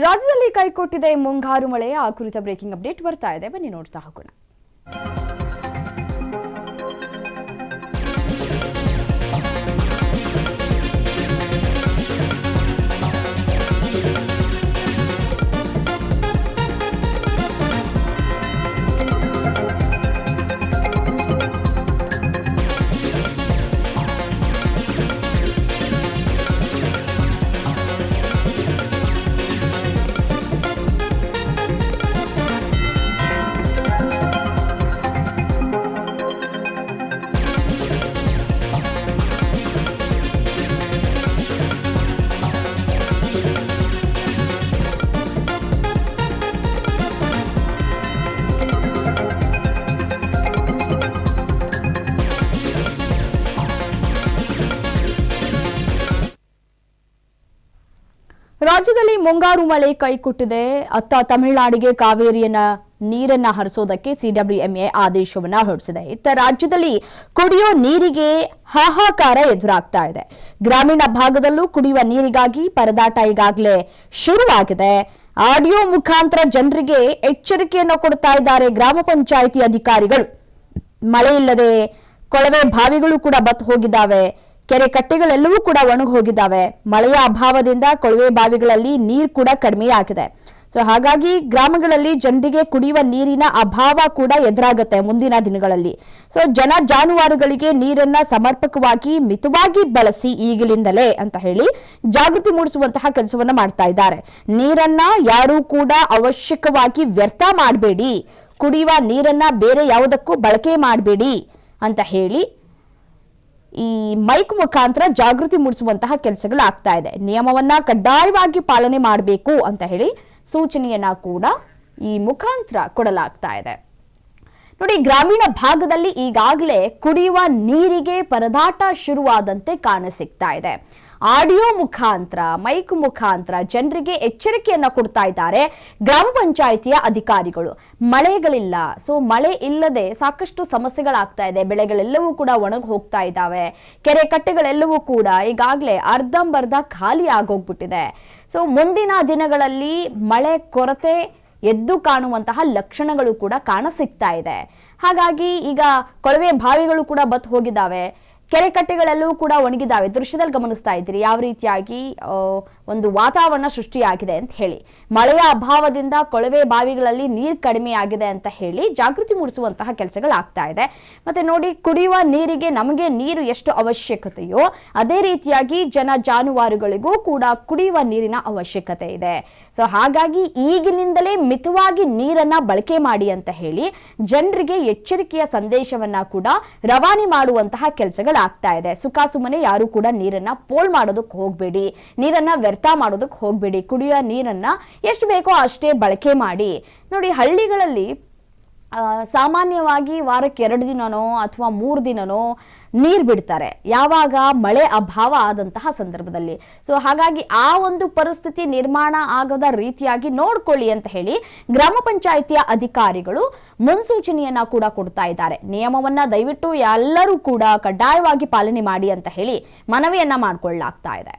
ರಾಜ್ಯದಲ್ಲಿ ಕೈಕೊಟ್ಟಿದೆ ಮುಂಗಾರು ಮಳೆ. ಆ ಕುರಿತ ಬ್ರೇಕಿಂಗ್ ಅಪ್ಡೇಟ್ ಬರ್ತಾ ಇದೆ, ಬನ್ನಿ ನೋಡ್ತಾ ಹೋಗೋಣ. ರಾಜ್ಯದಲ್ಲಿ ಮುಂಗಾರು ಮಳೆ ಕೈಕೊಟ್ಟಿದೆ. ಅತ್ತ ತಮಿಳುನಾಡಿಗೆ ಕಾವೇರಿಯನ್ನ ನೀರನ್ನ ಹರಿಸೋದಕ್ಕೆ ಸಿಡಬ್ಲ್ಯೂಎಂಎ ಆದೇಶವನ್ನ ಹೊರಡಿಸಿದೆ. ಇತ್ತ ರಾಜ್ಯದಲ್ಲಿ ಕುಡಿಯೋ ನೀರಿಗೆ ಹಾಹಾಕಾರ ಎದುರಾಗ್ತಾ ಇದೆ. ಗ್ರಾಮೀಣ ಭಾಗದಲ್ಲೂ ಕುಡಿಯುವ ನೀರಿಗಾಗಿ ಪರದಾಟ ಈಗಾಗಲೇ ಶುರುವಾಗಿದೆ. ಆಡಿಯೋ ಮುಖಾಂತರ ಜನರಿಗೆ ಎಚ್ಚರಿಕೆಯನ್ನು ಕೊಡ್ತಾ ಇದ್ದಾರೆ ಗ್ರಾಮ ಪಂಚಾಯಿತಿ ಅಧಿಕಾರಿಗಳು. ಮಳೆ ಇಲ್ಲದೆ ಕೊಳವೆ ಬಾವಿಗಳು ಕೂಡ ಬತ್ತು ಹೋಗಿದ್ದಾವೆ. ಕೆರೆ ಕಟ್ಟೆಗಳೆಲ್ಲವೂ ಕೂಡ ಒಣಗಿ ಹೋಗಿದ್ದಾವೆ. ಮಳೆಯ ಅಭಾವದಿಂದ ಕೊಳವೆ ಬಾವಿಗಳಲ್ಲಿ ನೀರು ಕೂಡ ಕಡಿಮೆಯಾಗಿದೆ. ಸೊ ಹಾಗಾಗಿ ಗ್ರಾಮಗಳಲ್ಲಿ ಜನರಿಗೆ ಕುಡಿಯುವ ನೀರಿನ ಅಭಾವ ಕೂಡ ಎದುರಾಗುತ್ತೆ ಮುಂದಿನ ದಿನಗಳಲ್ಲಿ. ಸೊ ಜನ ಜಾನುವಾರುಗಳಿಗೆ ನೀರನ್ನ ಸಮರ್ಪಕವಾಗಿ ಮಿತವಾಗಿ ಬಳಸಿ ಈಗಲಿಂದಲೇ ಅಂತ ಹೇಳಿ ಜಾಗೃತಿ ಮೂಡಿಸುವಂತಹ ಕೆಲಸವನ್ನ ಮಾಡ್ತಾ ಇದ್ದಾರೆ. ನೀರನ್ನ ಯಾರೂ ಕೂಡ ಅವಶ್ಯಕವಾಗಿ ವ್ಯರ್ಥ ಮಾಡಬೇಡಿ, ಕುಡಿಯುವ ನೀರನ್ನ ಬೇರೆ ಯಾವುದಕ್ಕೂ ಬಳಕೆ ಮಾಡಬೇಡಿ ಅಂತ ಹೇಳಿ ಈ ಮೈಕ್ ಮುಖಾಂತರ ಜಾಗೃತಿ ಮೂಡಿಸುವಂತಹ ಕೆಲಸಗಳು ಆಗ್ತಾ ಇದೆ. ನಿಯಮವನ್ನ ಕಡ್ಡಾಯವಾಗಿ ಪಾಲನೆ ಮಾಡಬೇಕು ಅಂತ ಹೇಳಿ ಸೂಚನೆಯನ್ನ ಕೂಡ ಈ ಮುಖಾಂತರ ಕೊಡಲಾಗ್ತಾ ಇದೆ. ನೋಡಿ, ಗ್ರಾಮೀಣ ಭಾಗದಲ್ಲಿ ಈಗಾಗಲೇ ಕುಡಿಯುವ ನೀರಿಗೆ ಪರದಾಟ ಶುರುವಾದಂತೆ ಕಾಣಸಿಗ್ತಾ ಇದೆ. ಆಡಿಯೋ ಮುಖಾಂತರ ಮೈಕ್ ಮುಖಾಂತರ ಜನರಿಗೆ ಎಚ್ಚರಿಕೆಯನ್ನ ಕೊಡ್ತಾ ಇದ್ದಾರೆ ಗ್ರಾಮ ಪಂಚಾಯಿತಿಯ ಅಧಿಕಾರಿಗಳು. ಮಳೆಗಳಿಲ್ಲ, ಸೊ ಮಳೆ ಇಲ್ಲದೆ ಸಾಕಷ್ಟು ಸಮಸ್ಯೆಗಳಾಗ್ತಾ ಇದೆ. ಬೆಳೆಗಳೆಲ್ಲವೂ ಕೂಡ ಒಣಗಿ ಹೋಗ್ತಾ ಇದ್ದಾವೆ. ಕೆರೆ ಕಟ್ಟೆಗಳೆಲ್ಲವೂ ಕೂಡ ಈಗಾಗಲೇ ಅರ್ಧಂಬರ್ಧ ಖಾಲಿ ಆಗೋಗ್ಬಿಟ್ಟಿದೆ. ಸೊ ಮುಂದಿನ ದಿನಗಳಲ್ಲಿ ಮಳೆ ಕೊರತೆ ಎದ್ದು ಕಾಣುವಂತಹ ಲಕ್ಷಣಗಳು ಕೂಡ ಕಾಣಸಿಗ್ತಾ ಇದೆ. ಹಾಗಾಗಿ ಈಗ ಕೊಳವೆ ಬಾವಿಗಳು ಕೂಡ ಬತ್ತು ಹೋಗಿದ್ದಾವೆ. ಕೆರೆ ಕಟ್ಟೆಗಳೆಲ್ಲವೂ ಕೂಡ ಒಣಗಿದ್ದಾವೆ. ದೃಶ್ಯದಲ್ಲಿ ಗಮನಿಸ್ತಾ ಇದ್ದೀರಿ ಯಾವ ರೀತಿಯಾಗಿ ಒಂದು ವಾತಾವರಣ ಸೃಷ್ಟಿಯಾಗಿದೆ ಅಂತ ಹೇಳಿ. ಮಳೆಯ ಅಭಾವದಿಂದ ಕೊಳವೆ ಬಾವಿಗಳಲ್ಲಿ ನೀರು ಕಡಿಮೆಯಾಗಿದೆ ಅಂತ ಹೇಳಿ ಜಾಗೃತಿ ಮೂಡಿಸುವಂತಹ ಕೆಲಸಗಳಾಗ್ತಾ ಇದೆ. ಮತ್ತೆ ನೋಡಿ, ಕುಡಿಯುವ ನೀರಿಗೆ ನಮಗೆ ನೀರು ಎಷ್ಟು ಅವಶ್ಯಕತೆಯೋ ಅದೇ ರೀತಿಯಾಗಿ ಜನ ಜಾನುವಾರುಗಳಿಗೂ ಕೂಡ ಕುಡಿಯುವ ನೀರಿನ ಅವಶ್ಯಕತೆ ಇದೆ. ಸೊ ಹಾಗಾಗಿ ಈಗಿನಿಂದಲೇ ಮಿತವಾಗಿ ನೀರನ್ನ ಬಳಕೆ ಮಾಡಿ ಅಂತ ಹೇಳಿ ಜನರಿಗೆ ಎಚ್ಚರಿಕೆಯ ಸಂದೇಶವನ್ನ ಕೂಡ ರವಾನೆ ಮಾಡುವಂತಹ ಕೆಲಸಗಳಾಗ್ತಾ ಇದೆ. ಸುಖಾಸುಮ್ಮನೆ ಯಾರು ಕೂಡ ನೀರನ್ನ ಪೋಲ್ ಮಾಡೋದಕ್ಕೆ ಹೋಗ್ಬೇಡಿ, ನೀರನ್ನ ವ್ಯರ್ಥ ಮಾಡೋದಕ್ಕೆ ಹೋಗ್ಬೇಡಿ. ಕುಡಿಯುವ ನೀರನ್ನ ಎಷ್ಟು ಬೇಕೋ ಅಷ್ಟೇ ಬಳಕೆ ಮಾಡಿ. ನೋಡಿ, ಹಳ್ಳಿಗಳಲ್ಲಿ ಸಾಮಾನ್ಯವಾಗಿ ವಾರಕ್ಕೆ 2 ದಿನನೋ ಅಥವಾ 3 ದಿನನೋ ನೀರು ಬಿಡ್ತಾರೆ, ಯಾವಾಗ ಮಳೆ ಅಭಾವ ಆದಂತಹ ಸಂದರ್ಭದಲ್ಲಿ. ಸೊ ಹಾಗಾಗಿ ಆ ಒಂದು ಪರಿಸ್ಥಿತಿ ನಿರ್ಮಾಣ ಆಗದ ರೀತಿಯಾಗಿ ನೋಡ್ಕೊಳ್ಳಿ ಅಂತ ಹೇಳಿ ಗ್ರಾಮ ಪಂಚಾಯಿತಿಯ ಅಧಿಕಾರಿಗಳು ಮುನ್ಸೂಚನೆಯನ್ನ ಕೂಡ ಕೊಡ್ತಾ ಇದ್ದಾರೆ. ನಿಯಮವನ್ನ ದಯವಿಟ್ಟು ಎಲ್ಲರೂ ಕೂಡ ಕಡ್ಡಾಯವಾಗಿ ಪಾಲನೆ ಮಾಡಿ ಅಂತ ಹೇಳಿ ಮನವಿಯನ್ನ ಮಾಡಿಕೊಳ್ಳಲಾಗ್ತಾ ಇದೆ.